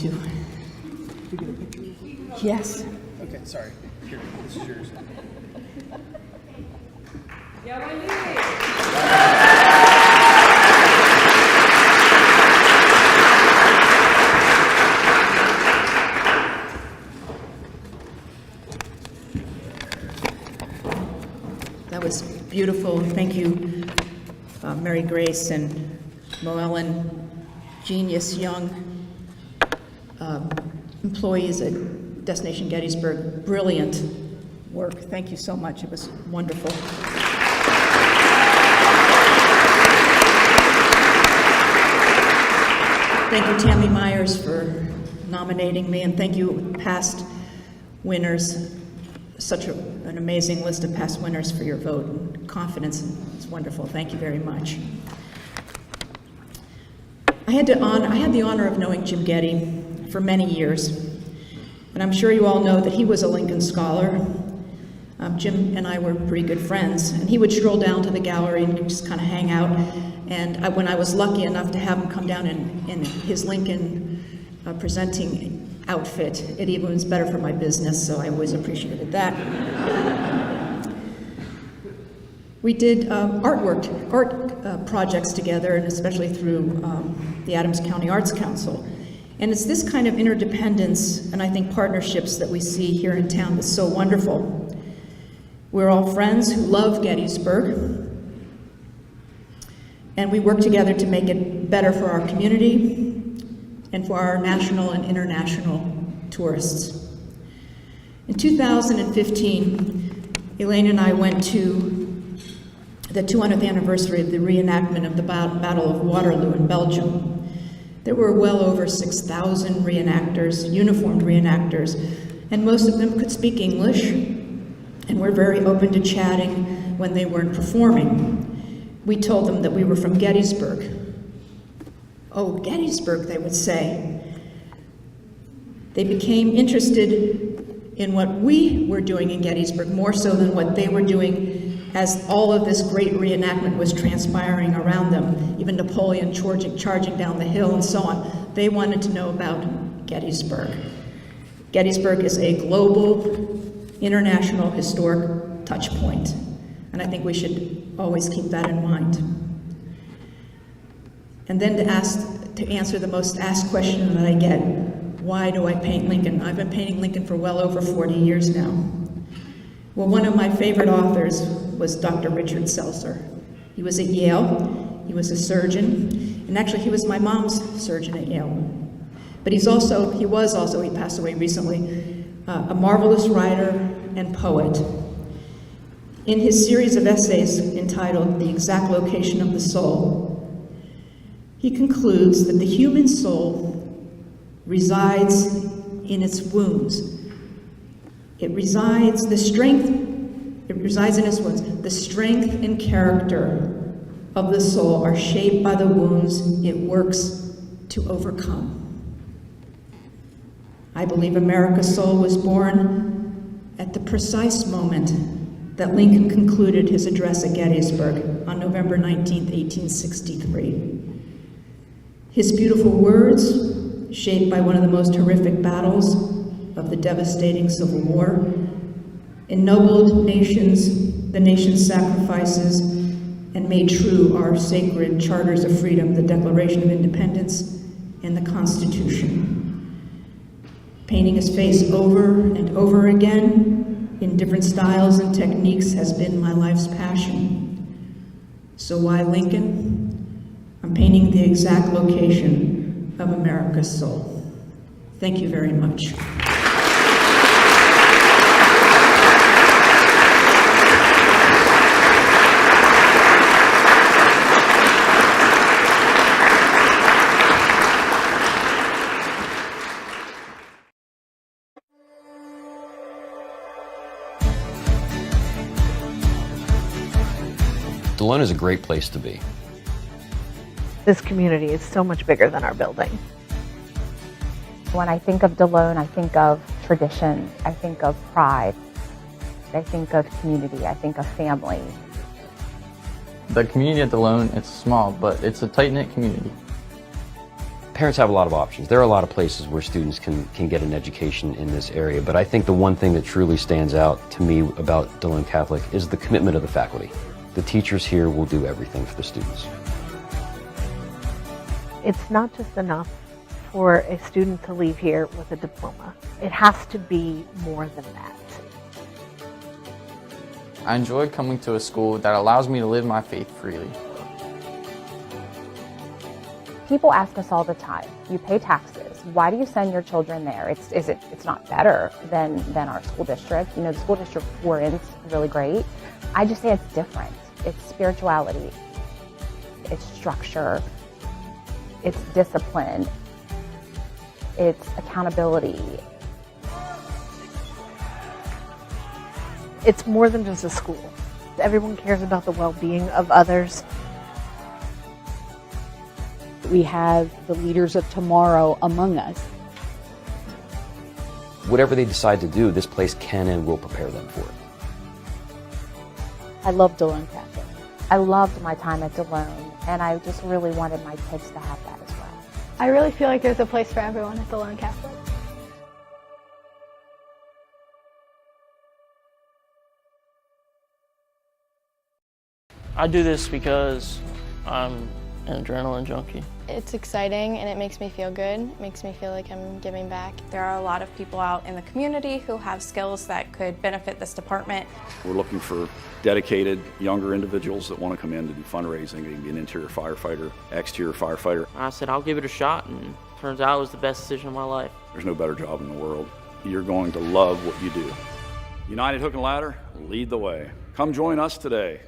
to. Yes. Okay, sorry. Here, this is yours. That was beautiful. Thank you, Mary Grace and Moellen, genius young employees at Destination Gettysburg. Brilliant work. Thank you so much. It was wonderful. Thank you, Tammy Myers, for nominating me, and thank you, past winners. Such an amazing list of past winners for your vote and confidence. It's wonderful. Thank you very much. I had the honor of knowing Jim Getty for many years, and I'm sure you all know that he was a Lincoln Scholar. Jim and I were pretty good friends, and he would stroll down to the gallery and just kind of hang out. And when I was lucky enough to have him come down in his Lincoln presenting outfit, it even was better for my business, so I always appreciated that. We did art projects together, and especially through the Adams County Arts Council. And it's this kind of interdependence and I think partnerships that we see here in town that's so wonderful. We're all friends who love Gettysburg, and we work together to make it better for our community and for our national and international tourists. In 2015, Elaine and I went to the 200th anniversary of the reenactment of the Battle of Waterloo in Belgium. There were well over 6,000 reenactors, uniformed reenactors, and most of them could speak English and were very open to chatting when they weren't performing. We told them that we were from Gettysburg. Oh, Gettysburg, they would say. They became interested in what we were doing in Gettysburg more so than what they were doing as all of this great reenactment was transpiring around them, even Napoleon charging down the hill and so on. They wanted to know about Gettysburg. Gettysburg is a global, international historic touch point, and I think we should always keep that in mind. And then to answer the most asked question that I get, why do I paint Lincoln? I've been painting Lincoln for well over 40 years now. Well, one of my favorite authors was Dr. Richard Seltzer. He was at Yale, he was a surgeon, and actually he was my mom's surgeon at Yale. But he passed away recently, a marvelous writer and poet. In his series of essays entitled The Exact Location of the Soul, he concludes that the human soul resides in its wounds. It resides in its wounds. The strength and character of the soul are shaped by the wounds it works to overcome. I believe America's soul was born at the precise moment that Lincoln concluded his address at Gettysburg on November 19, 1863. His beautiful words, shaped by one of the most horrific battles of the devastating Civil War, ennobled the nation's sacrifices, and made true our sacred charters of freedom, the Declaration of Independence and the Constitution. Painting his face over and over again in different styles and techniques has been my life's passion. So why Lincoln? I'm painting the exact location of America's soul. Thank you very much. DeLone is a great place to be. This community is so much bigger than our building. When I think of DeLone, I think of tradition, I think of pride, I think of community, I think of family. The community at DeLone, it's small, but it's a tight-knit community. Parents have a lot of options. There are a lot of places where students can get an education in this area, but I think the one thing that truly stands out to me about DeLone Catholic is the commitment of the faculty. The teachers here will do everything for the students. It's not just enough for a student to leave here with a diploma. It has to be more than that. I enjoy coming to a school that allows me to live my faith freely. People ask us all the time, you pay taxes, why do you send your children there? It's not better than our school district. You know, the school district we're in is really great. I just say it's different. It's spirituality, it's structure, it's discipline, it's accountability. It's more than just a school. Everyone cares about the well-being of others. We have the leaders of tomorrow among us. Whatever they decide to do, this place can and will prepare them for it. I love DeLone Catholic. I loved my time at DeLone, and I just really wanted my kids to have that as well. I really feel like there's a place for everyone at DeLone Catholic. I do this because I'm an adrenaline junkie. It's exciting and it makes me feel good. It makes me feel like I'm giving back. There are a lot of people out in the community who have skills that could benefit this department. We're looking for dedicated younger individuals that want to come in to do fundraising. They can be an interior firefighter, exterior firefighter. I said, I'll give it a shot, and turns out it was the best decision of my life. There's no better job in the world. You're going to love what you do. United Hook and Ladder, lead the way. Come join us today.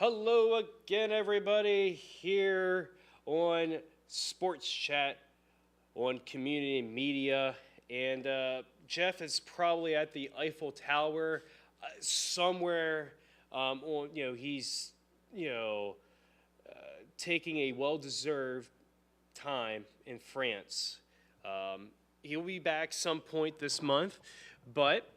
Hello again, everybody, here on Sports Chat on Community Media. And Jeff is probably at the Eiffel Tower somewhere on, he's, taking a well-deserved time in France. He'll be back some point this month, but,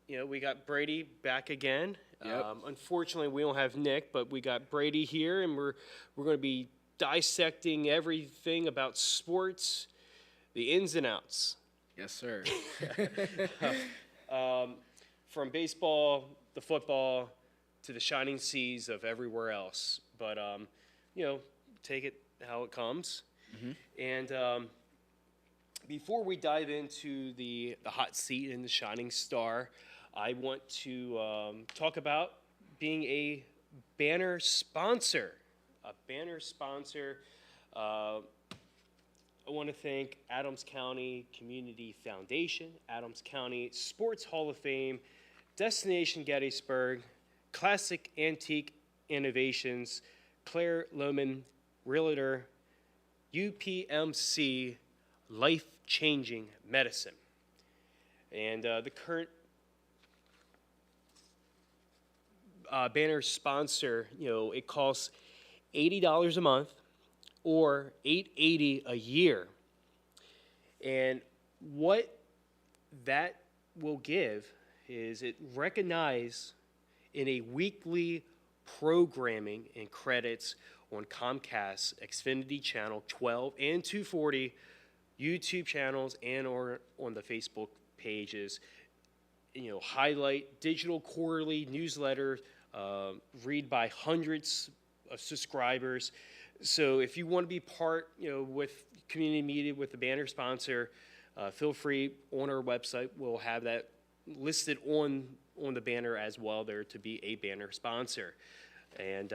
we got Brady back again. Yep. Unfortunately, we don't have Nick, but we got Brady here, and we're going to be dissecting everything about sports, the ins and outs. Yes, sir. From baseball, the football, to the shining seas of everywhere else. But, take it how it comes. Mm-hmm. And before we dive into the hot seat and the shining star, I want to talk about being a banner sponsor. I want to thank Adams County Community Foundation, Adams County Sports Hall of Fame, Destination Gettysburg, Classic Antique Innovations, Claire Lohman, Realtor, UPMC, Life Changing Medicine. And the current banner sponsor, it costs $80 a month or $880 a year. And what that will give is it recognize in a weekly programming and credits on Comcast, Xfinity Channel 12 and 240, YouTube channels, and or on the Facebook pages, highlight digital quarterly newsletter, read by hundreds of subscribers. So if you want to be part, with community media with the banner sponsor, feel free on our website. We'll have that listed on the banner as well there to be a banner sponsor. And,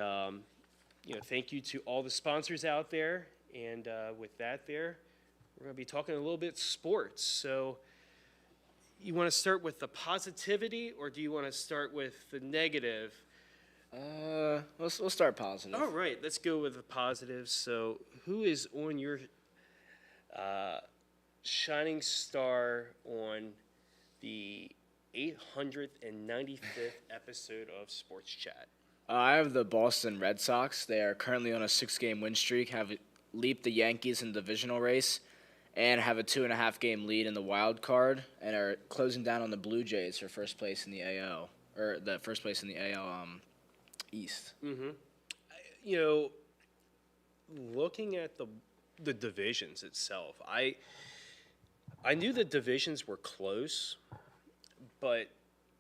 thank you to all the sponsors out there. And with that there, we're going to be talking a little bit sports. So, you want to start with the positivity, or do you want to start with the negative? We'll start positive. All right, let's go with the positives. So, who is on your shining star on the 895th episode of Sports Chat? I have the Boston Red Sox. They are currently on a 6-game win streak, have leaped the Yankees in the divisional race, and have a 2.5-game lead in the wild card, and are closing down on the Blue Jays for first place in the AL, or the first place in the AL East. Mm-hmm. You know, looking at the divisions itself, I knew the divisions were close, but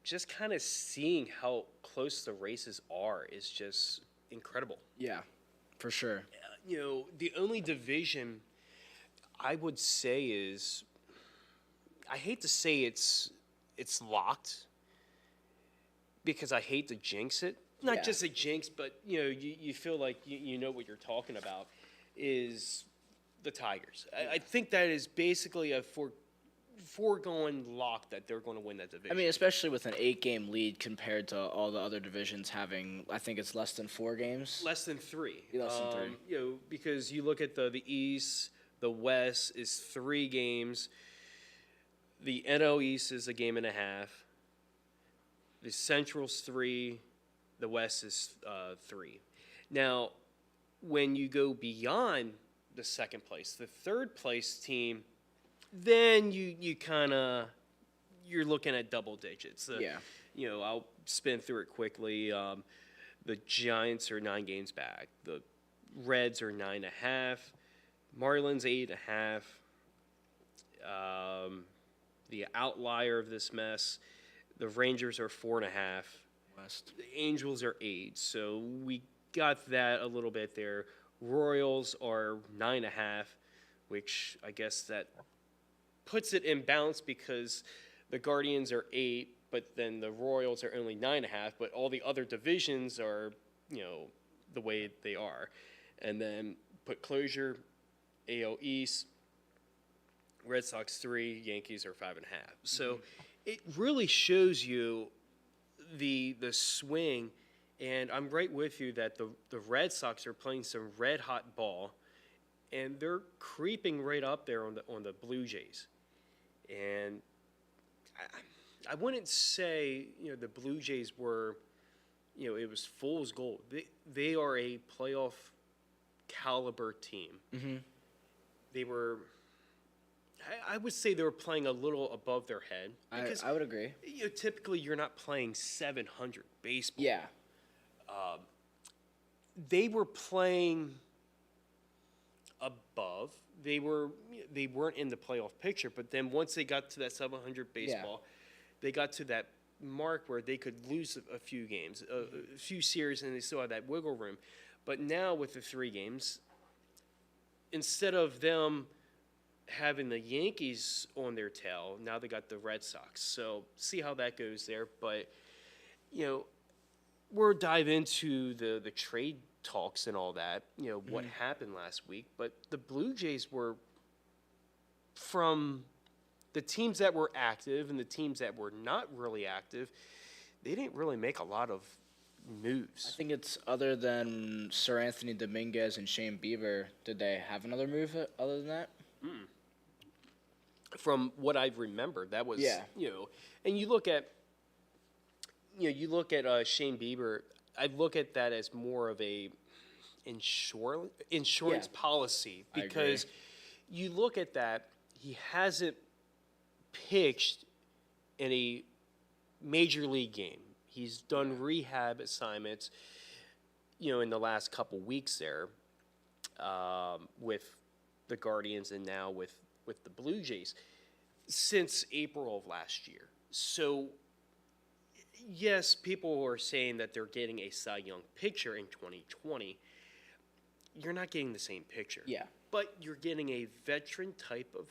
just kind of seeing how close the races are is just incredible. Yeah, for sure. You know, the only division I would say is, I hate to say it's locked, because I hate to jinx it. Not just a jinx, but you feel like you know what you're talking about, is the Tigers. I think that is basically a foregone lock that they're going to win that division. I mean, especially with an 8-game lead compared to all the other divisions having, I think it's less than 4 games. Less than 3. Less than 3. You know, because you look at the East, the West is 3 games. The NL East is a game and a half. The Central's 3. The West is 3. Now, when you go beyond the second place, the third place team, then you kind of, you're looking at double digits. You know, I'll spin through it quickly. The Giants are 9 games back. The Reds are 9.5. Marlins 8.5. The outlier of this mess, the Rangers are 4.5. West. The Angels are 8, so we got that a little bit there. Royals are 9.5, which I guess that puts it in balance, because the Guardians are 8, but then the Royals are only 9.5, but all the other divisions are, the way they are. And then put closure, AL East, Red Sox 3, Yankees are 5.5. So it really shows you the swing, and I'm right with you that the Red Sox are playing some red hot ball, and they're creeping right up there on the Blue Jays. And I wouldn't say the Blue Jays were it was fool's gold. They are a playoff caliber team. Mm-hmm. They were. I would say they were playing a little above their head. Because, I would agree. Typically, you're not playing 700 baseball. Yeah. They were playing above. They weren't in the playoff picture, but then once they got to that 700 baseball, they got to that mark where they could lose a few games, a few series, and they still had that wiggle room. But now with the 3 games, instead of them having the Yankees on their tail, now they got the Red Sox. So see how that goes there. But we'll dive into the trade talks and all that. What happened last week. But the Blue Jays were, from the teams that were active and the teams that were not really active, they didn't really make a lot of moves. I think it's, other than Sir Anthony Dominguez and Shane Bieber, did they have another move other than that? From what I remember, that was and you look at Shane Bieber. I look at that as more of a insurance policy, because you look at that, he hasn't pitched in a major league game. He's done rehab assignments, in the last couple weeks there, with the Guardians and now with the Blue Jays since April of last year. So, yes, people are saying that they're getting a Cy Young pitcher in 2020. You're not getting the same picture. Yeah. But you're getting a veteran type of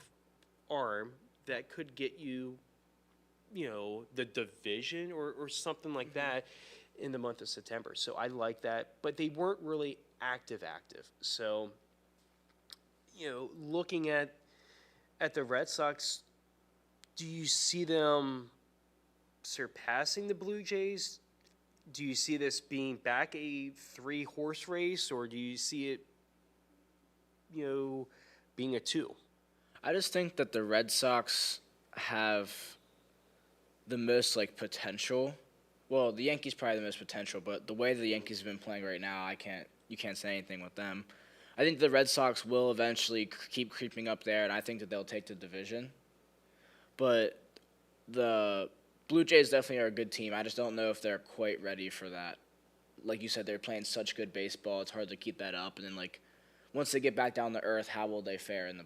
arm that could get you, the division or something like that in the month of September. So I like that. But they weren't really active. So, looking at the Red Sox, do you see them surpassing the Blue Jays? Do you see this being back a 3-horse race, or do you see it, being a 2? I just think that the Red Sox have the most potential. Well, the Yankees probably the most potential, but the way the Yankees have been playing right now, you can't say anything with them. I think the Red Sox will eventually keep creeping up there, and I think that they'll take the division. But the Blue Jays definitely are a good team. I just don't know if they're quite ready for that. Like you said, they're playing such good baseball. It's hard to keep that up. And then, once they get back down to earth, how will they fare in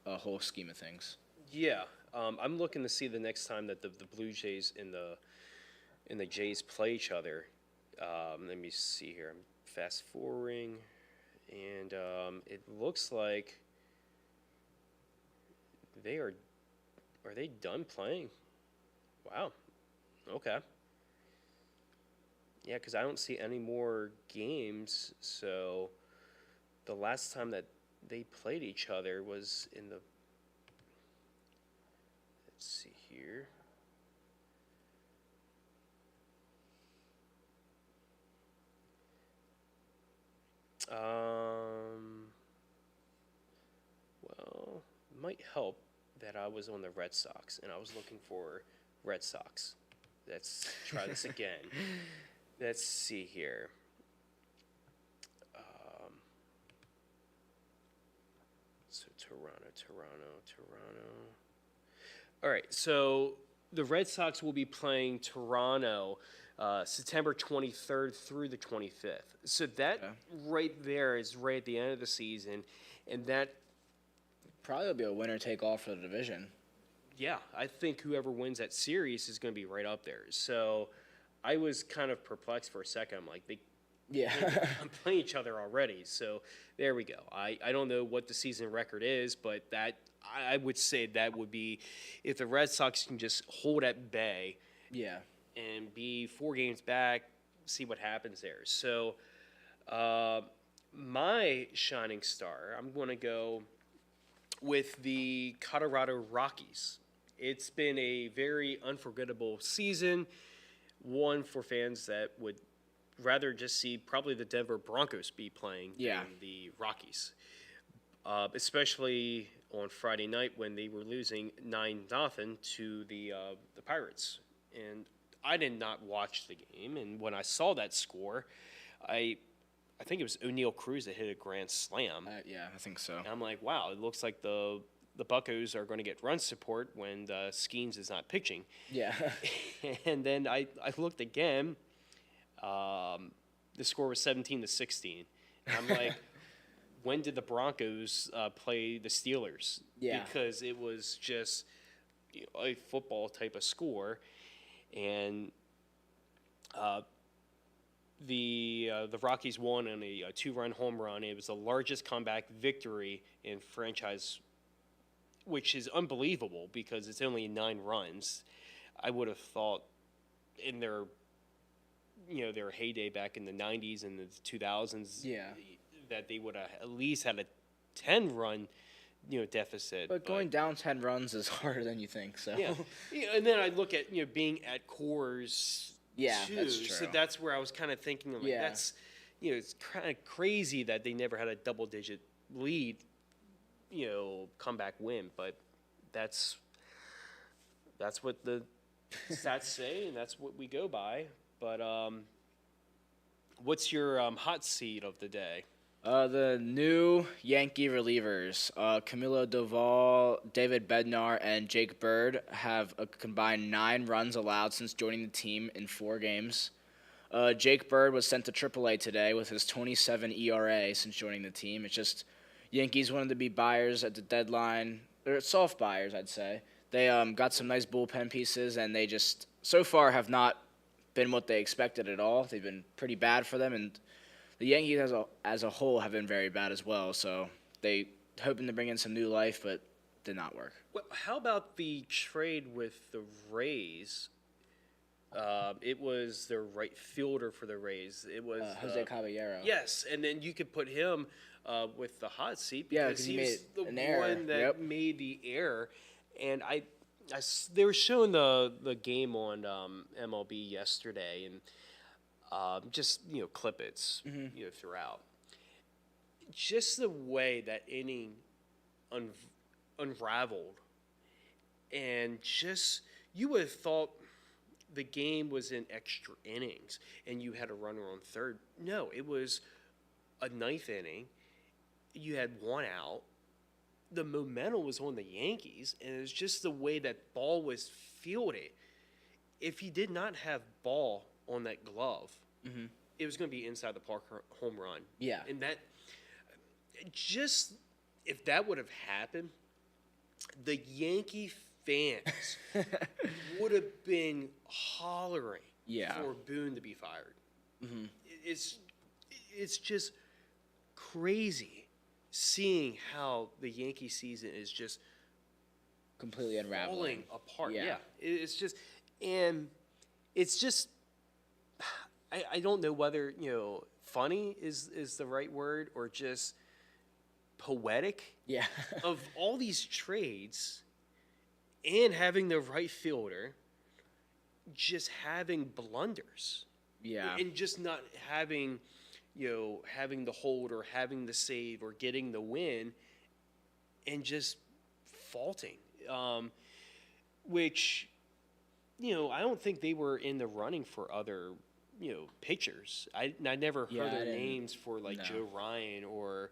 the whole scheme of things? Yeah, I'm looking to see the next time that the Blue Jays and the Jays play each other. Let me see here. I'm fast forwarding, and it looks like they are. Are they done playing? Wow. Okay. Yeah, because I don't see any more games. So the last time that they played each other was in the. Let's see here. Well, it might help that I was on the Red Sox and I was looking for Red Sox. Let's try this again. Let's see here. So Toronto. All right, so the Red Sox will be playing Toronto September 23rd through the 25th. So that right there is right at the end of the season, and that probably will be a winner-take-all for the division. Yeah, I think whoever wins that series is going to be right up there. So I was kind of perplexed for a second. I'm like, I'm playing each other already. So there we go. I don't know what the season record is, but that I would say that would be if the Red Sox can just hold at bay. Yeah. And be 4 games back, see what happens there. So my shining star, I'm going to go with the Colorado Rockies. It's been a very unforgettable season, one for fans that would rather just see probably the Denver Broncos be playing than the Rockies, especially on Friday night when they were losing 9-0 to the Pirates. And I did not watch the game, and when I saw that score, I think it was O'Neal Cruz that hit a grand slam. Yeah, I think so. And I'm like, wow, it looks like the Buccos are going to get run support when Skeens is not pitching. Yeah. And then I looked again. The score was 17-16. And I'm like, when did the Broncos play the Steelers? Yeah. Because it was just a football type of score. And the Rockies won on a 2-run home run. It was the largest comeback victory in franchise, which is unbelievable because it's only 9 runs. I would have thought in their heyday back in the 90s and the 2000s that they would have at least had a 10-run deficit. But going down 10 runs is harder than you think. So and then I look at being at Coors. Yeah, too. that's true. So that's where I was kind of thinking, like, that's it's kind of crazy that they never had a double-digit lead, comeback win. But that's what the stats say, and that's what we go by. But what's your hot seat of the day? The new Yankee relievers, Camilo Doval, David Bednar, and Jake Bird have a combined 9 runs allowed since joining the team in 4 games. Jake Bird was sent to AAA today with his 27 ERA since joining the team. It's just Yankees wanted to be buyers at the deadline, or soft buyers, I'd say. They got some nice bullpen pieces, and they just so far have not been what they expected at all. They've been pretty bad for them, and the Yankees as a whole have been very bad as well, so they hoping to bring in some new life, but did not work. Well, how about the trade with the Rays? It was their right fielder for the Rays. It was Jose Caballero. Yes, and then you could put him with the hot seat because he was the made an error. one that made the error. And they were showing the game on MLB yesterday, and just clippets throughout. Just the way that inning unraveled, and just you would have thought the game was in extra innings and you had a runner on third. No, it was a ninth inning. You had one out. The momentum was on the Yankees, and it was just the way that ball was fielded. If he did not have ball on that glove, it was going to be inside the park home run. Yeah. And that just, if that would have happened, the Yankee fans would have been hollering for Boone to be fired. It's just crazy seeing how the Yankee season is just completely unraveling, falling apart. Yeah. It's just, and it's just, I don't know whether, funny is the right word or just poetic. Yeah. Of all these trades and having the right fielder, just having blunders. Yeah. And just not having, having the hold or having the save or getting the win and just faulting. Which, I don't think they were in the running for other, pitchers. I never heard their names for Joe Ryan or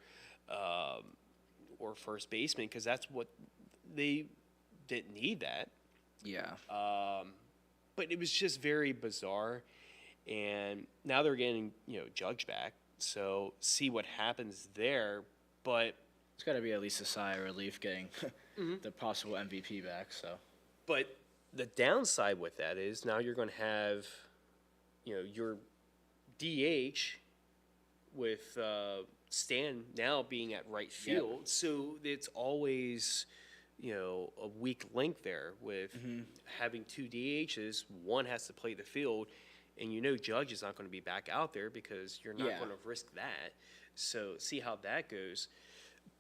first baseman, because that's what they didn't need that. Yeah. But it was just very bizarre. And now they're getting, Judge back. So see what happens there. But it's got to be at least a sigh of relief getting the possible MVP back. So, but the downside with that is now you're going to have, your DH with Stan now being at right field. Yep. So it's always, a weak link there with having two DHs. One has to play the field. And Judge is not going to be back out there because you're not going to risk that. So see how that goes.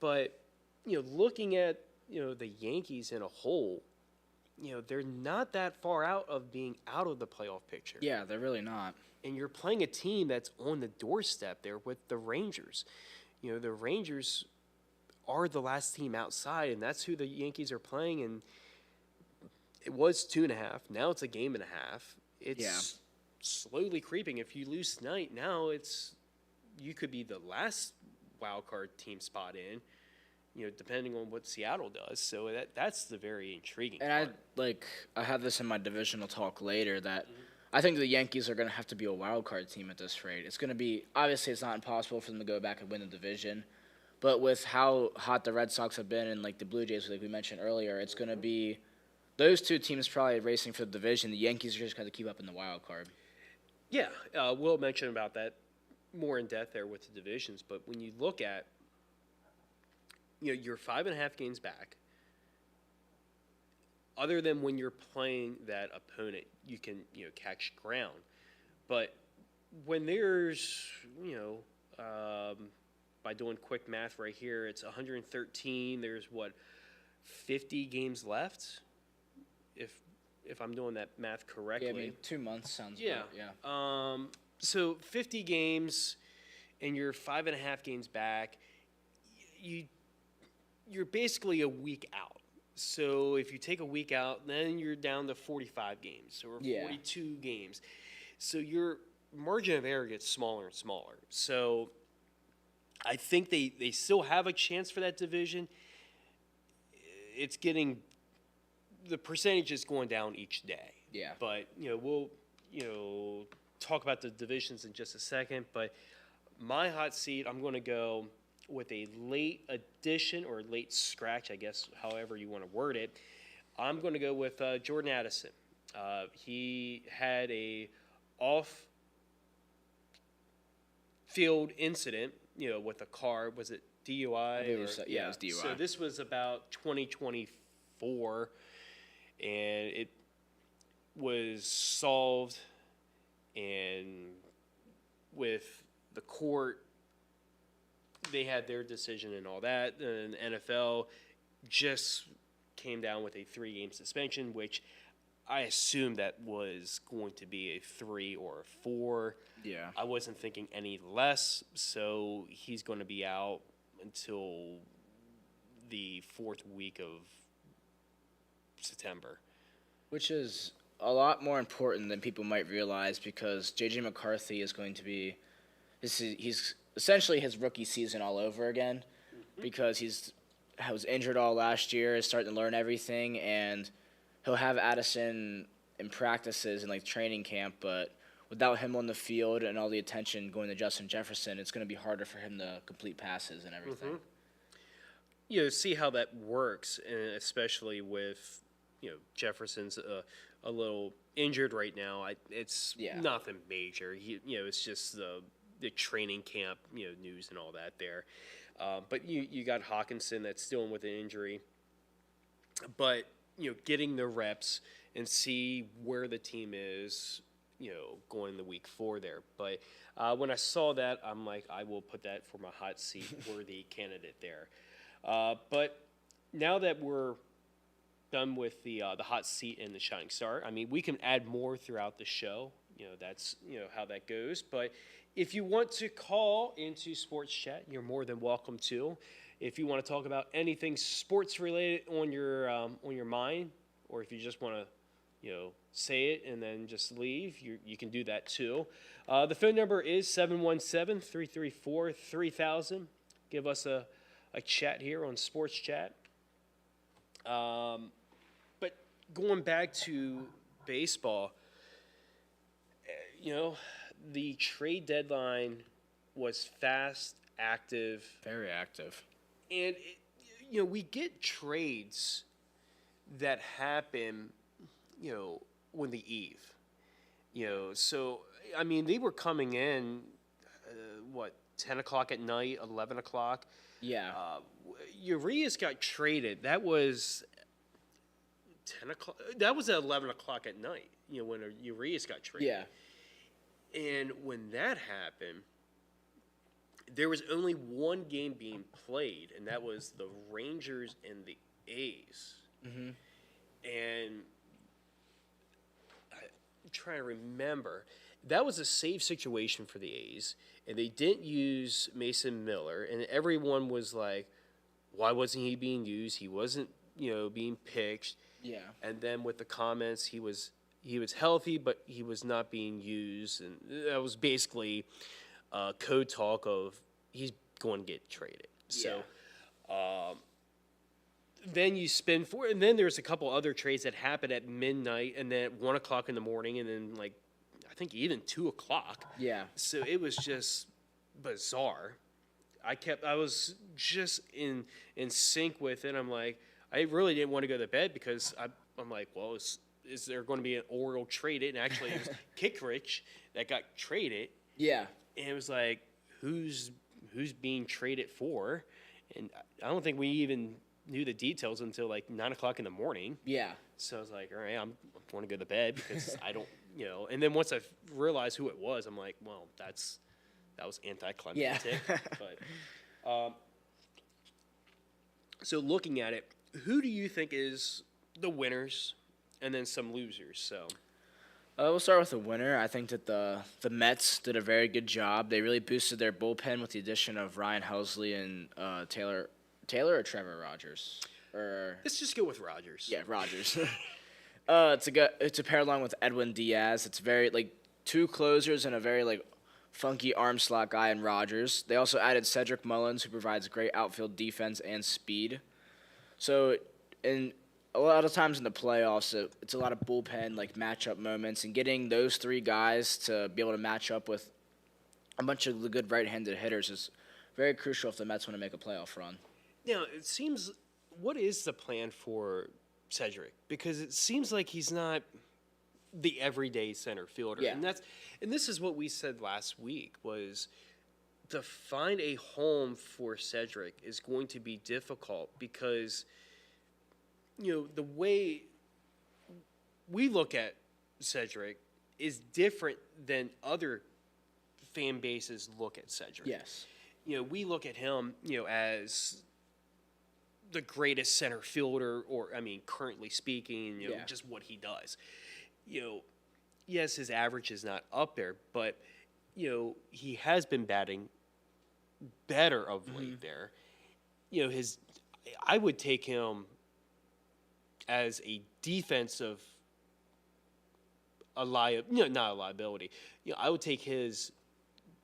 But, looking at, the Yankees in a whole, they're not that far out of being out of the playoff picture. Yeah, they're really not. And you're playing a team that's on the doorstep there with the Rangers. The Rangers are the last team outside, and that's who the Yankees are playing. And it was 2.5. Now it's a game and a half. It's slowly creeping. If you lose tonight, now you could be the last wild card team spot in, depending on what Seattle does. So that's the very intriguing part. I have this in my divisional talk later that I think the Yankees are going to have to be a wild card team at this rate. It's going to be, obviously it's not impossible for them to go back and win the division, but with how hot the Red Sox have been and the Blue Jays, like we mentioned earlier, it's going to be those two teams probably racing for the division. The Yankees are just going to keep up in the wild card. Yeah, we'll mention about that more in depth there with the divisions. But when you look at, you're 5.5 games back. Other than when you're playing that opponent, you can, catch ground. But when there's, by doing quick math right here, it's 113. There's 50 games left, if I'm doing that math correctly. Yeah, I mean, 2 months sounds good. Yeah. So 50 games, and you're 5.5 games back. You're basically a week out. So if you take a week out, then you're down to 45 games or 42 games. So your margin of error gets smaller and smaller. So I think they still have a chance for that division. It's getting, the percentage is going down each day. Yeah. But, we'll, talk about the divisions in just a second. But my hot seat, I'm going to go with a late addition or late scratch, I guess, however you want to word it. I'm going to go with Jordan Addison. He had a off-field incident, with a car. Was it DUI? It was DUI. So this was about 2024, and it was solved, and with the court, they had their decision and all that, and the NFL just came down with a 3-game suspension, which I assumed that was going to be a 3 or a 4. Yeah. I wasn't thinking any less, so he's going to be out until the 4th week of September. Which is a lot more important than people might realize because J.J. McCarthy is going to be he's essentially his rookie season all over again because was injured all last year, is starting to learn everything, and he'll have Addison in practices and like training camp, but without him on the field and all the attention going to Justin Jefferson, it's going to be harder for him to complete passes and everything. You know, see how that works, and especially with, you know, Jefferson's a little injured right now. It's nothing major. You know, it's just the training camp, you know, news and all that there. But you got Hawkinson that's dealing with an injury. But, you know, getting the reps and see where the team is, you know, going the week 4 there. But when I saw that, I'm like, I will put that for my hot seat worthy candidate there. But now that we're done with the hot seat and the shining star, I mean, we can add more throughout the show. You know, that's, you know, how that goes. But if you want to call into Sports Chat, you're more than welcome to. If you want to talk about anything sports related on your mind, or if you just want to, you know, say it and then just leave, you can do that too. The phone number is 717-334-3000. Give us a chat here on Sports Chat. But going back to baseball, you know, the trade deadline was fast, active. Very active. And, you know, we get trades that happen, you know, on the eve. You know, so, I mean, they were coming in, 10 o'clock at night, 11 o'clock? Yeah. Urias got traded. That was 10 o'clock. That was at 11 o'clock at night, you know, when Urias got traded. Yeah. And when that happened, there was only one game being played, and that was the Rangers and the A's. Mm-hmm. And I'm trying to remember. That was a save situation for the A's, and they didn't use Mason Miller, and everyone was like, why wasn't he being used? He wasn't, you know, being pitched. Yeah. And then with the comments, he was healthy, but he was not being used, and that was basically code talk of he's going to get traded. So then you spin for, and then there's a couple other trades that happen at midnight, and then at 1 o'clock in the morning, and then like I think even 2 o'clock. Yeah. So it was just bizarre. I was just in sync with it. I'm like, I really didn't want to go to bed because I'm like, well, is there going to be an Oriole traded? And actually, it was Kickrich that got traded. Yeah. And it was like, who's being traded for? And I don't think we even knew the details until like 9 o'clock in the morning. Yeah. So I was like, all right, I want to go to bed because I don't, you know. And then once I realized who it was, I'm like, well, that was anticlimactic. Yeah. But so looking at it, who do you think is the winners and then some losers? So we'll start with the winner. I think that the Mets did a very good job. They really boosted their bullpen with the addition of Ryan Helsley and Taylor or Trevor Rogers. Let's just go with Rogers. Yeah, Rogers. It's a pair along with Edwin Diaz. It's very like two closers and a very like funky arm slot guy in Rogers. They also added Cedric Mullins, who provides great outfield defense and speed. So, in a lot of times in the playoffs, it's a lot of bullpen like matchup moments, and getting those three guys to be able to match up with a bunch of the good right-handed hitters is very crucial if the Mets want to make a playoff run. Now, it seems, what is the plan for Cedric? Because it seems like he's not the everyday center fielder. Yeah. And this is what we said last week, was to find a home for Cedric is going to be difficult because, you know, the way we look at Cedric is different than other fan bases look at Cedric. Yes. You know, we look at him, you know, as the greatest center fielder, or I mean, currently speaking, Yeah. just what he does. Yes, his average is not up there, but he has been batting better of late there. I would take him as a defensive not a liability. I would take his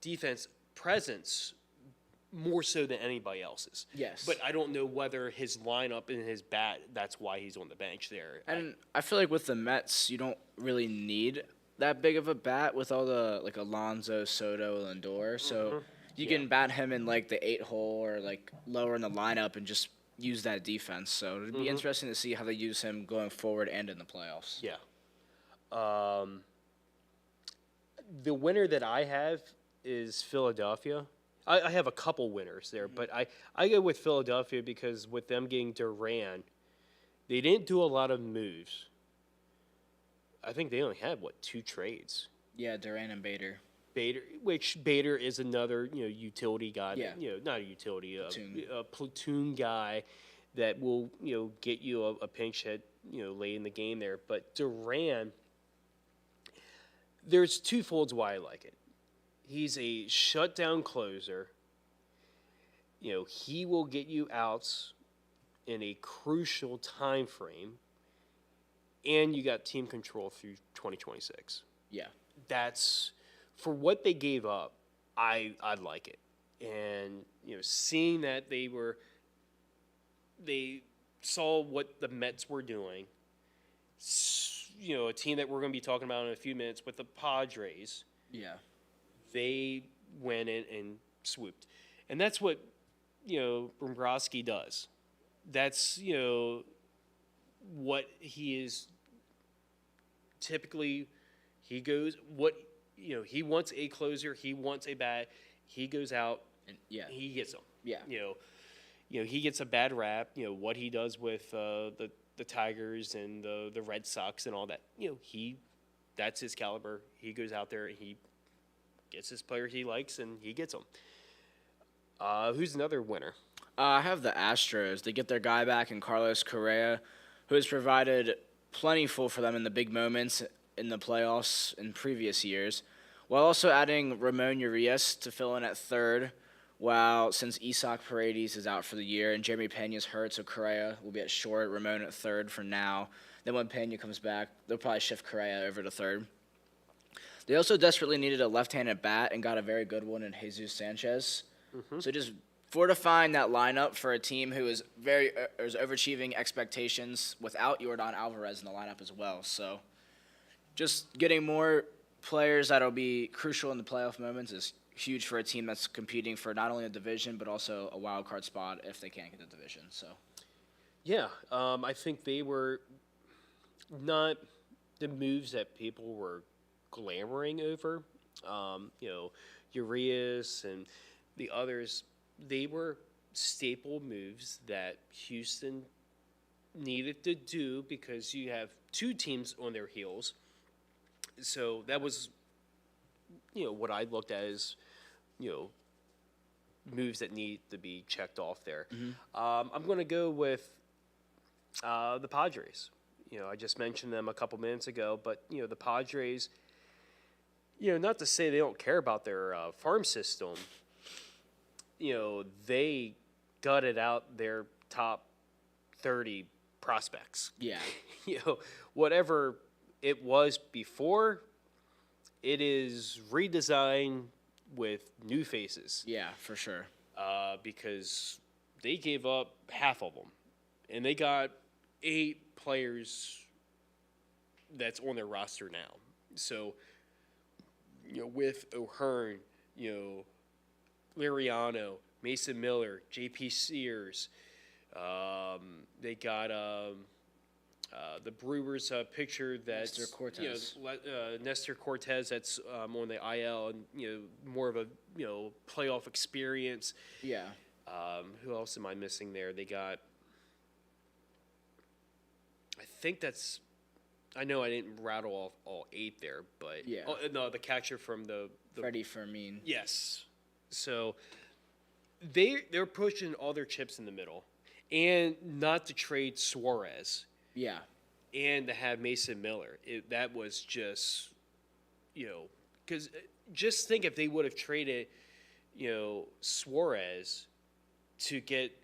defense presence more so than anybody else's. Yes. But I don't know whether his lineup and his bat, that's why he's on the bench there. And I feel like with the Mets, you don't really need that big of a bat with all the, like, Alonso, Soto, Lindor. So you can bat him in, like, the 8-hole or, like, lower in the lineup and just use that defense. So it'd be interesting to see how they use him going forward and in the playoffs. Yeah. The winner that I have is Philadelphia. I have a couple winners there, but I go with Philadelphia because with them getting Duran, they didn't do a lot of moves. I think they only had, 2 trades? Yeah, Duran and Bader. Bader is another, utility guy. Yeah. Not a utility, Platoon. a platoon guy that will, get you a pinch hit, late in the game there. But Duran, there's 2 folds why I like it. He's a shutdown closer. He will get you outs in a crucial time frame, and you got team control through 2026. Yeah. That's for what they gave up. I like it, and seeing that they saw what the Mets were doing. A team that we're going to be talking about in a few minutes with the Padres. Yeah. They went in and swooped. And that's what, Dombrowski does. That's, what he is typically, he goes, he wants a closer, he wants a bat, he goes out, And yeah. he gets them. Yeah. He gets a bad rap, what he does with the Tigers and the Red Sox and all that. That's his caliber. He goes out there and he gets his players he likes, and he gets them. Who's another winner? I have the Astros. They get their guy back in Carlos Correa, who has provided plentiful for them in the big moments in the playoffs in previous years, while also adding Ramon Urias to fill in at third, since Isaac Paredes is out for the year and Jeremy Pena's hurt, so Correa will be at short, Ramon at third for now. Then when Pena comes back, they'll probably shift Correa over to third. They also desperately needed a left-handed bat and got a very good one in Jesus Sanchez. So just fortifying that lineup for a team who is is overachieving expectations without Yordan Alvarez in the lineup as well. So just getting more players that'll be crucial in the playoff moments is huge for a team that's competing for not only a division but also a wild card spot if they can't get the division. So Yeah, I think they were not the moves that people were glamoring over. Urias and the others, they were staple moves that Houston needed to do because you have 2 teams on their heels. So that was, what I looked at as, moves that need to be checked off there. I'm going to go with the Padres. I just mentioned them a couple minutes ago, but, the Padres, not to say they don't care about their farm system, they gutted out their top 30 prospects. yeah, Whatever it was before, it is redesigned with new faces. yeah, for sure. Because they gave up half of them, and they got 8 players that's on their roster now. So, with O'Hearn, Liriano, Mason Miller, J.P. Sears, they got the Brewers picture that's Nestor Cortez. Nestor Cortez that's on the IL and more of a playoff experience. Yeah. Who else am I missing there? They got. I think that's. I know I didn't rattle off all 8 there, but Yeah. Oh, no, the catcher from the Freddie Fermin. Yes. So they're pushing all their chips in the middle, and not to trade Suarez Yeah. and to have Mason Miller. That was just, because just think if they would have traded, Suarez to get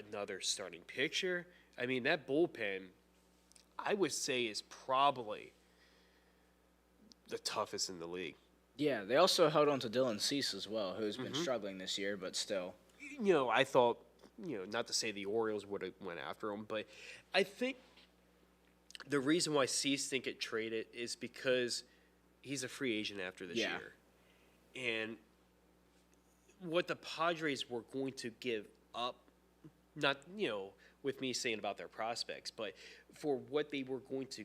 another starting pitcher. I mean, that bullpen, I would say, is probably the toughest in the league. Yeah, they also held on to Dylan Cease as well, who's been struggling this year, but still. I thought, not to say the Orioles would have went after him, but I think the reason why Cease didn't get traded is because he's a free agent after this year. And what the Padres were going to give up, not, with me saying about their prospects, but for what they were going to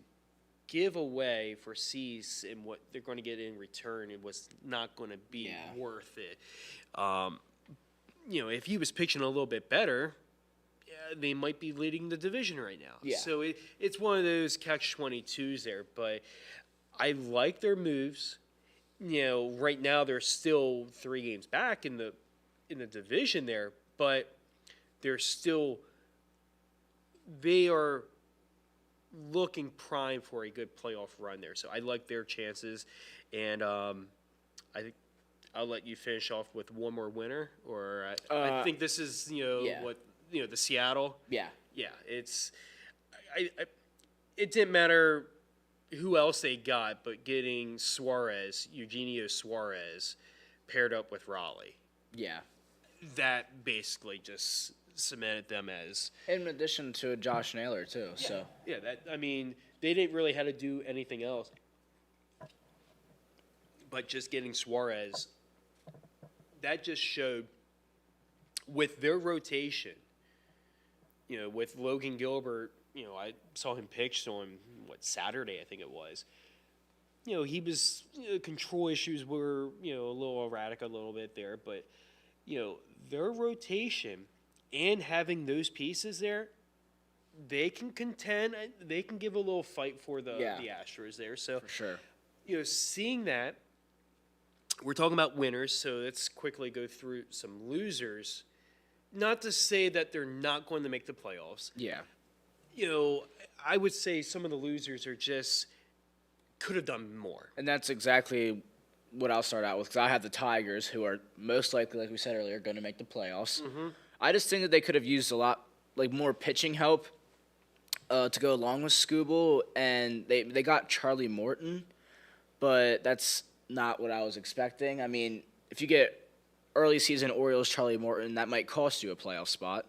give away for Cease and what they're going to get in return, it was not going to be worth it. If he was pitching a little bit better, they might be leading the division right now. Yeah. So it's one of those catch-22s there, but I like their moves. Right now they're still 3 games back in the division there, but they are looking prime for a good playoff run there. So I like their chances, and I think I'll let you finish off with one more winner, or I think this is the Seattle. Yeah. It's it didn't matter who else they got, but getting Eugenio Suarez, paired up with Raleigh. Yeah. That basically just cemented them as. In addition to Josh Naylor too. Yeah, so. Yeah, they didn't really have to do anything else, but just getting Suarez. That just showed with their rotation. With Logan Gilbert, I saw him pitch on Saturday, I think it was. He was control issues were a little erratic a little bit there, but their rotation and having those pieces there, they can contend. They can give a little fight for the Astros there. So for sure, seeing that, we're talking about winners. So let's quickly go through some losers. Not to say that they're not going to make the playoffs. Yeah. I would say some of the losers are just could have done more. And that's exactly what I'll start out with, because I have the Tigers, who are most likely, like we said earlier, going to make the playoffs. I just think that they could have used a lot more pitching help to go along with Skubal, and they got Charlie Morton, but that's not what I was expecting. I mean, if you get early season Orioles Charlie Morton, that might cost you a playoff spot.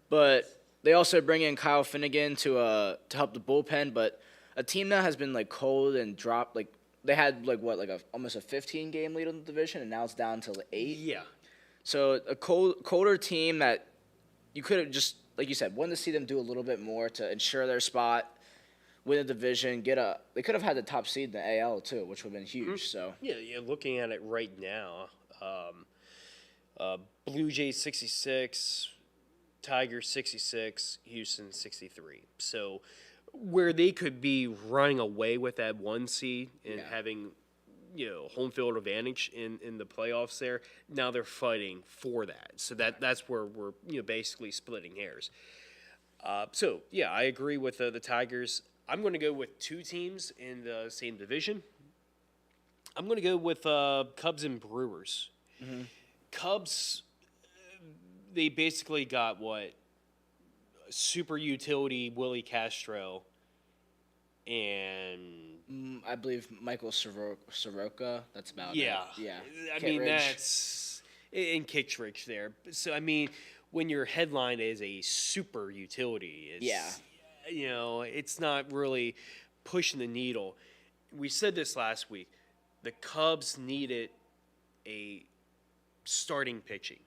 But they also bring in Kyle Finnegan to help the bullpen. But a team that has been cold and dropped, they had almost a 15-game lead in the division, and now it's down to 8. Yeah. So a colder team that you could have just, like you said, wanted to see them do a little bit more to ensure their spot, win the division, they could have had the top seed in the AL too, which would have been huge. So yeah, looking at it right now. Blue Jays 66, Tigers 66, Houston 63. So where they could be running away with that 1 seed and having home field advantage in the playoffs there, now they're fighting for that. So that's where we're basically splitting hairs. So yeah, I agree with the Tigers. I'm going to go with 2 teams in the same division. I'm going to go with Cubs and Brewers. Cubs, they basically got super utility Willie Castro and I believe Michael Soroka. That's about it. Yeah. I mean, that's in Kittredge there. So I mean, when your headline is a super utility, it's not really pushing the needle. We said this last week. The Cubs needed a starting pitching.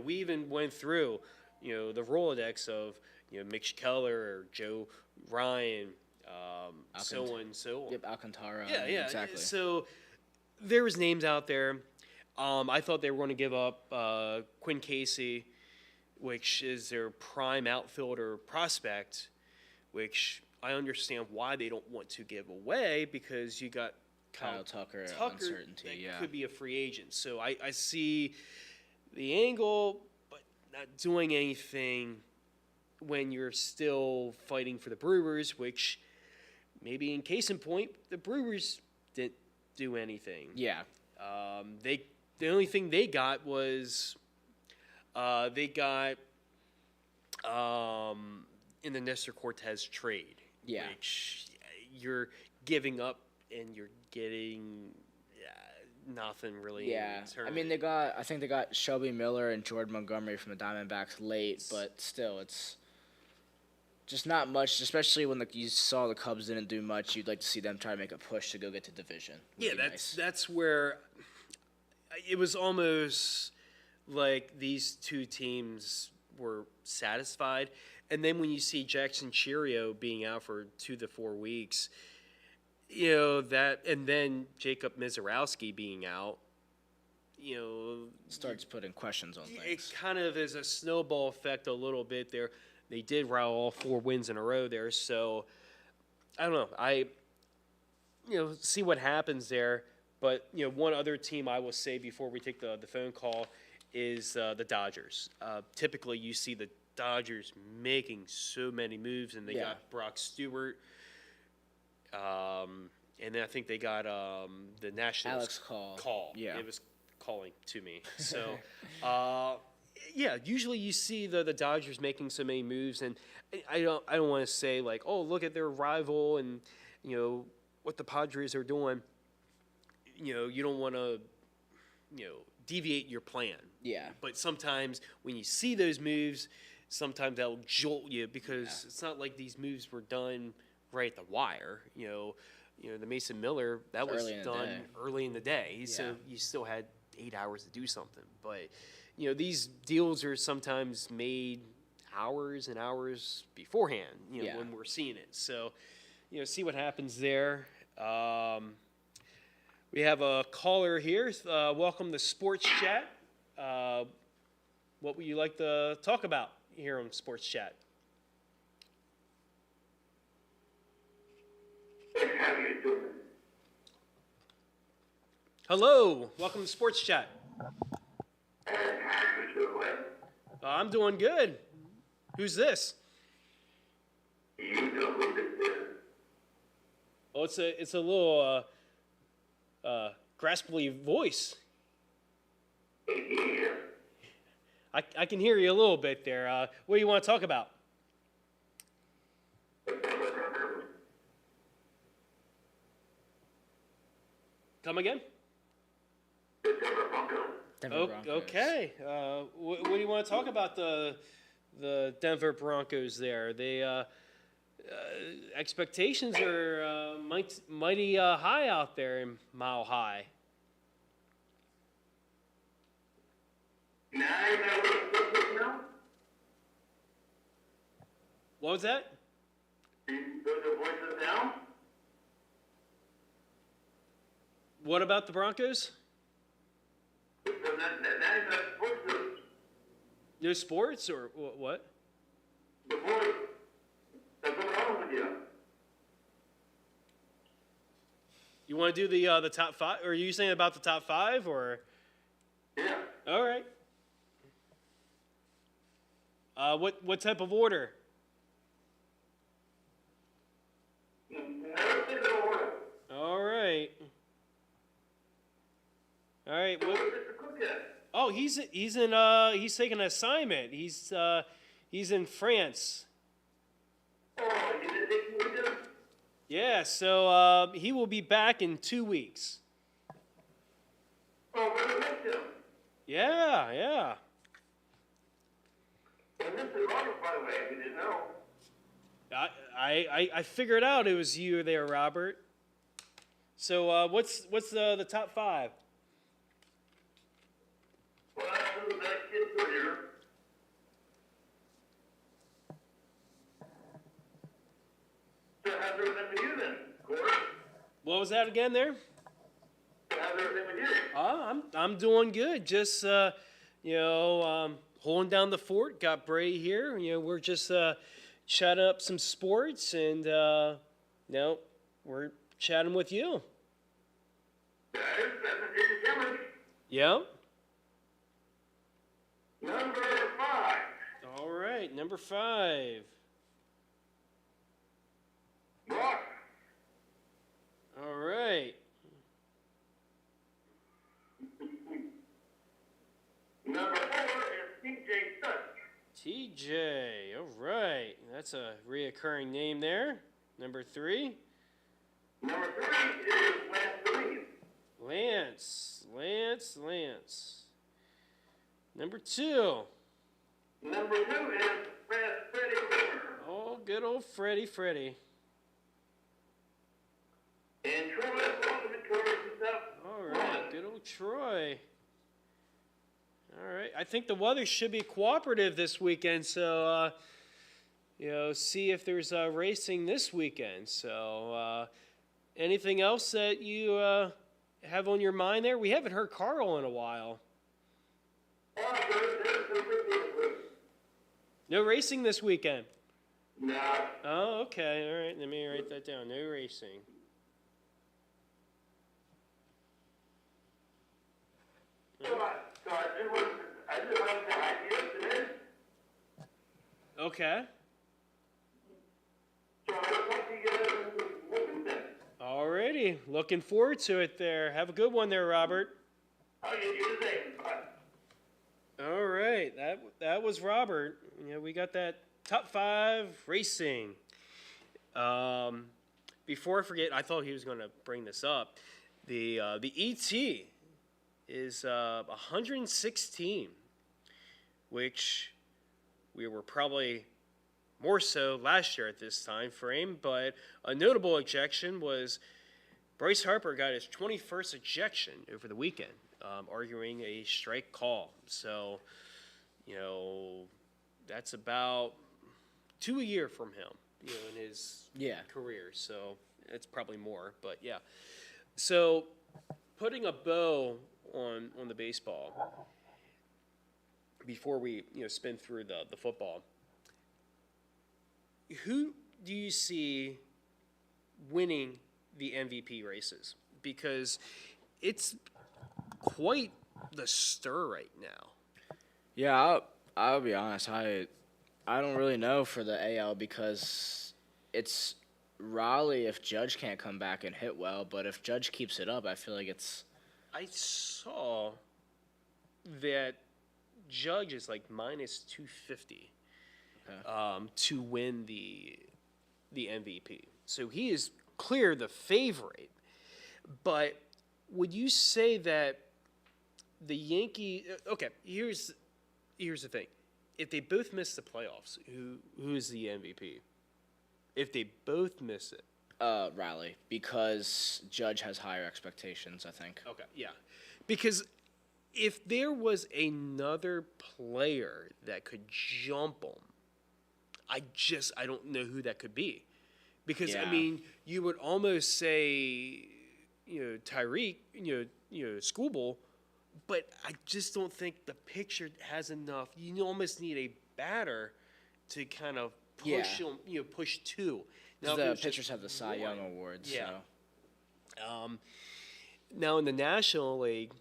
We even went through, the Rolodex of, Mitch Keller or Joe Ryan, so on and so on. Yep, Alcantara. Yeah, exactly. So there was names out there. I thought they were going to give up Quinn Casey, which is their prime outfielder prospect, which I understand why they don't want to give away, because you got Kyle Tucker uncertainty, that could be a free agent. So I see the angle, but not doing anything when you're still fighting for the Brewers, which maybe in case in point, the Brewers didn't do anything. Yeah. The only thing they got was they got in the Nestor Cortez trade. Yeah. Which you're giving up and you're getting nothing really. Yeah. In return. I mean, I think they got Shelby Miller and Jordan Montgomery from the Diamondbacks late, but still, it's just not much, especially when you saw the Cubs didn't do much. You'd like to see them try to make a push to go get to division. Yeah, that's where it was almost like these two teams were satisfied. And then when you see Jackson Cheerio being out for 2 to 4 weeks, you know, that, and then Jacob Mizorowski being out, you know, starts putting questions on things. It kind of is a snowball effect a little bit there. They did route all 4 wins in a row there, so I don't know. See what happens there. But one other team I will say before we take the phone call is the Dodgers. Typically, you see the Dodgers making so many moves, and they got Brock Stewart, and then I think they got the Nationals. Alex Call. Yeah, it was calling to me. So, usually you see the Dodgers making so many moves, and I don't want to say like, oh, look at their rival, and what the Padres are doing. You don't want to, deviate your plan. Yeah. But sometimes when you see those moves, sometimes that'll jolt you because it's not like these moves were done right at the wire. The Mason Miller, that was done early in the day. So you still had 8 hours to do something. But, these deals are sometimes made hours and hours beforehand, when we're seeing it. So, see what happens there. We have a caller here. Welcome to Sports Chat. What would you like to talk about here on Sports Chat? Hello. Welcome to Sports Chat. I'm doing good. Who's this? Oh, it's a little grasply voice. I can hear you a little bit there. What do you want to talk about? Come again? Denver Broncos. Okay. What do you want to talk about the Denver Broncos there? They expectations are mighty high out there in Mile High. What was that? What about the Broncos? No sports or what? You want to do the top 5? Or are you saying about the top 5 or? Yeah. All right. What type of order? All right. All right. Oh, he's taking an assignment. He's in France. Yeah, so he will be back in 2 weeks. Yeah. I figured out it was you there, Robert. So what's the top 5? What was that again there? I'm doing good. Just holding down the fort. Got Brady here. We're just chatting up some sports, and we're chatting with you. Yeah. Number 5. All right. right, number 5. All right. Number 4 is TJ Such. TJ, all right. That's a reoccurring name there. Number 3. Number 3 is Lance Williams. Lance. Number 2. Number 2 is Freddie Cooper. Oh, good old Freddie. And Troy Ultimate Tours himself. All right, good old Troy. All right, I think the weather should be cooperative this weekend, so see if there's racing this weekend. So, anything else that you have on your mind there? We haven't heard Carl in a while. No racing this weekend? No. Oh, okay. All right, let me write that down. No racing. I just like the ideas today. Okay. So I hope you get it. Alrighty. Looking forward to it there. Have a good one there, Robert. Oh, you do the same. Bye. All right. That was Robert. We got that top 5 racing. Before I forget, I thought he was going to bring this up. The ET is 116, which we were probably more so last year at this time frame, but a notable ejection was Bryce Harper got his 21st ejection over the weekend, arguing a strike call. So, that's about 2 a year from him, in his career. So it's probably more, but yeah. So putting a bow on the baseball before we spin through the football, who do you see winning the MVP races? Because it's quite the stir right now. Yeah, I'll be honest. I don't really know for the AL because it's Raleigh if Judge can't come back and hit well, but if Judge keeps it up, I feel like it's. I saw that Judge is like minus 250 to win the MVP. So he is clear the favorite. But would you say that the Yankees? Okay, here's the thing. If they both miss the playoffs, who is the MVP? If they both miss it. Riley, because Judge has higher expectations, I think. Okay, yeah. Because if there was another player that could jump him, I don't know who that could be. Because, I mean, you would almost say, Tyreek, Skubal, but I just don't think the pitcher has enough. You almost need a batter to kind of push him, push 2. Now, the pitchers have the Cy Young awards. Yeah. So. Now in the National League,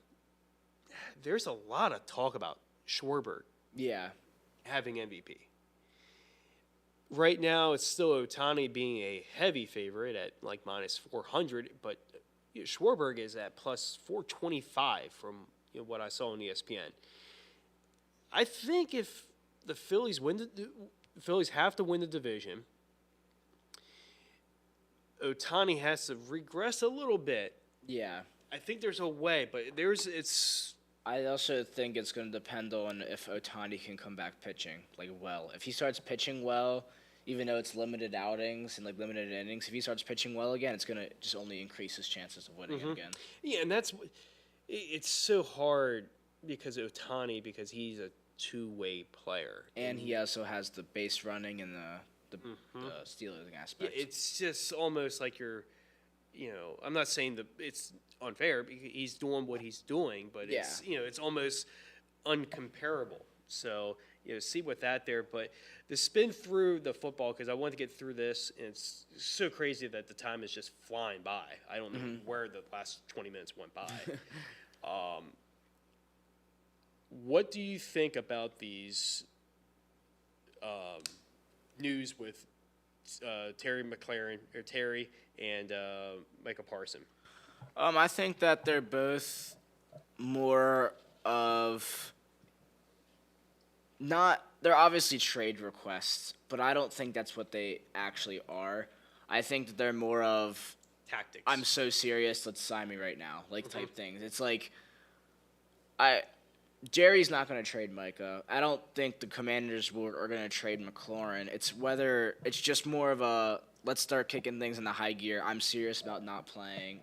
there's a lot of talk about Schwarber. Yeah. Having MVP. Right now, it's still Ohtani being a heavy favorite at like minus 400, but Schwarber is at plus 425 from what I saw on ESPN. I think if the Phillies the Phillies have to win the division, Ohtani has to regress a little bit. Yeah. I think there's a way, but I also think it's going to depend on if Ohtani can come back pitching, well. If he starts pitching well, even though it's limited outings and, limited innings, if he starts pitching well again, it's going to just only increase his chances of winning again. Yeah, and it's so hard because Ohtani, because he's a two-way player. And he also has the base running and the stealing aspect. Yeah, it's just almost like I'm not saying that it's unfair because he's doing what he's doing, but it's almost uncomparable. So, see what that there. But to spin through the football, because I want to get through this, and it's so crazy that the time is just flying by. I don't know where the last 20 minutes went by. What do you think about these news with Terry and Michael Parson? I think that they're both more of they're obviously trade requests, but I don't think that's what they actually are. I think that they're more of tactics. I'm so serious, let's sign me right now, like type things. It's like Jerry's not going to trade Micah. I don't think the Commanders are going to trade McLaurin. It's just more of a let's start kicking things into high gear. I'm serious about not playing.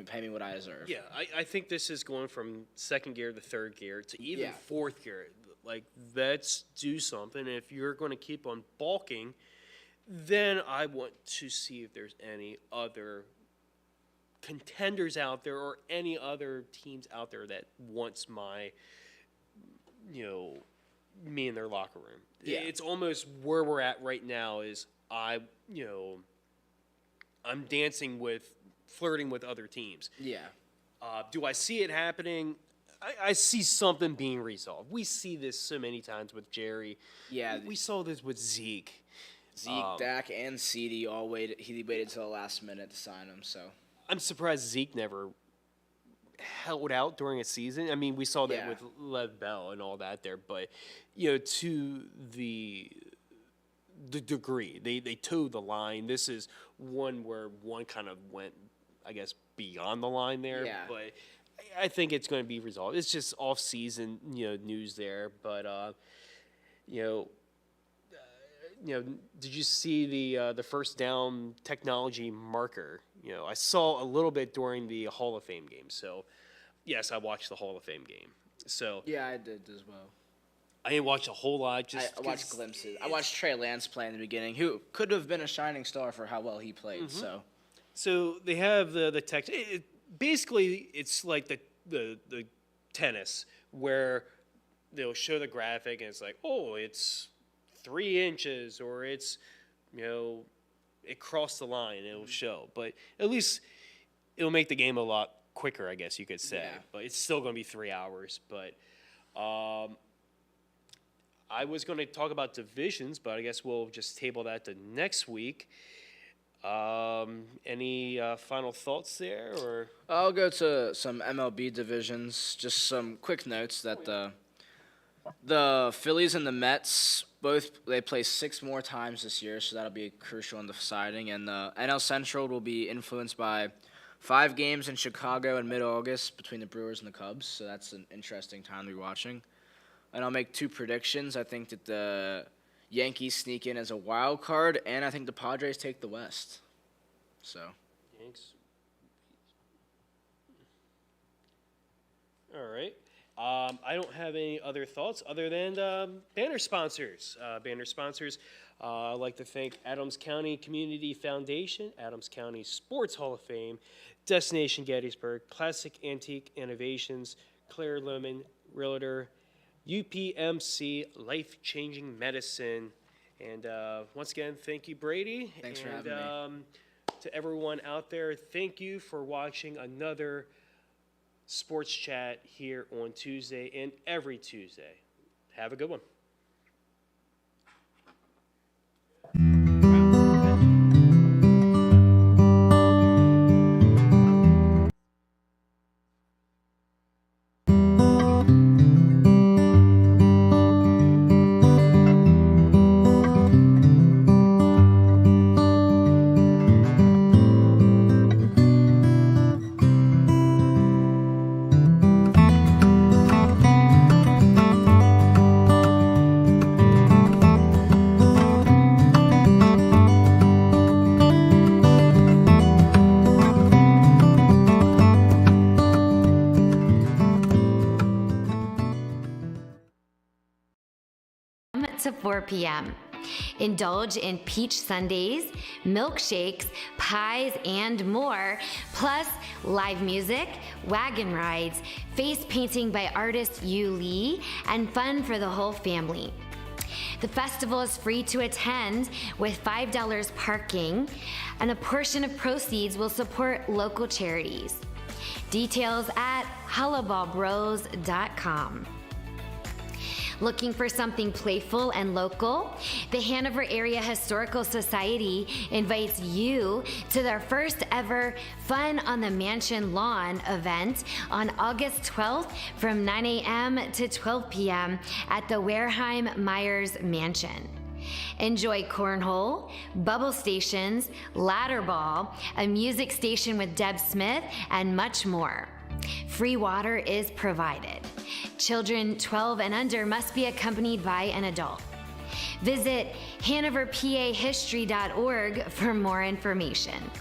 Pay me what I deserve. Yeah, I think this is going from second gear to third gear to even fourth gear. Like, let's do something. If you're going to keep on balking, then I want to see if there's any other contenders out there or any other teams out there that wants me in their locker room. Yeah. It's almost where we're at right now is I'm flirting with other teams. Yeah. Do I see it happening? I see something being resolved. We see this so many times with Jerry. Yeah. We saw this with Zeke. Dak, and CeeDee all waited. He waited till the last minute to sign him. So I'm surprised Zeke never held out during a season. I mean, we saw that with Lev Bell and all that there, but to the degree they towed the line. This is one where one kind of went, I guess, beyond the line there. Yeah. But I think it's going to be resolved. It's just off-season, news there. But did you see the first down technology marker? I saw a little bit during the Hall of Fame game. So, yes, I watched the Hall of Fame game. So yeah, I did as well. I didn't watch a whole lot. I watched glimpses. I watched Trey Lance play in the beginning, who could have been a shining star for how well he played. So they have the text. Basically, it's like the tennis where they'll show the graphic and it's like, oh, it's 3 inches or it's, it crossed the line. It'll show, but at least it'll make the game a lot quicker, I guess you could say. Yeah. But it's still going to be 3 hours. But I was going to talk about divisions, but I guess we'll just table that to next week. Any final thoughts there, or? I'll go to some MLB divisions. Just some quick notes that the Phillies and the Mets they play 6 more times this year, so that'll be crucial in the deciding. And the NL Central will be influenced by 5 games in Chicago in mid-August between the Brewers and the Cubs, so that's an interesting time to be watching. And I'll make 2 predictions. I think that the Yankees sneak in as a wild card, and I think the Padres take the West. So. Yanks. All right. I don't have any other thoughts other than banner sponsors. I'd like to thank Adams County Community Foundation, Adams County Sports Hall of Fame, Destination Gettysburg, Classic Antique Innovations, Claire Lohman, Realtor, UPMC, Life Changing Medicine. And once again, thank you, Brady. Thanks for having me. To everyone out there, thank you for watching another Sports Chat here on Tuesday and every Tuesday. Have a good one. To 4 p.m. Indulge in peach sundaes, milkshakes, pies, and more, plus live music, wagon rides, face painting by artist Yu Lee, and fun for the whole family. The festival is free to attend with $5 parking, and a portion of proceeds will support local charities. Details at hollowballbros.com. Looking for something playful and local? The Hanover Area Historical Society invites you to their first ever Fun on the Mansion Lawn event on August 12th from 9 a.m. to 12 p.m. at the Wareheim Myers Mansion. Enjoy cornhole, bubble stations, ladder ball, a music station with Deb Smith, and much more. Free water is provided. Children 12 and under must be accompanied by an adult. Visit HanoverPAHistory.org for more information.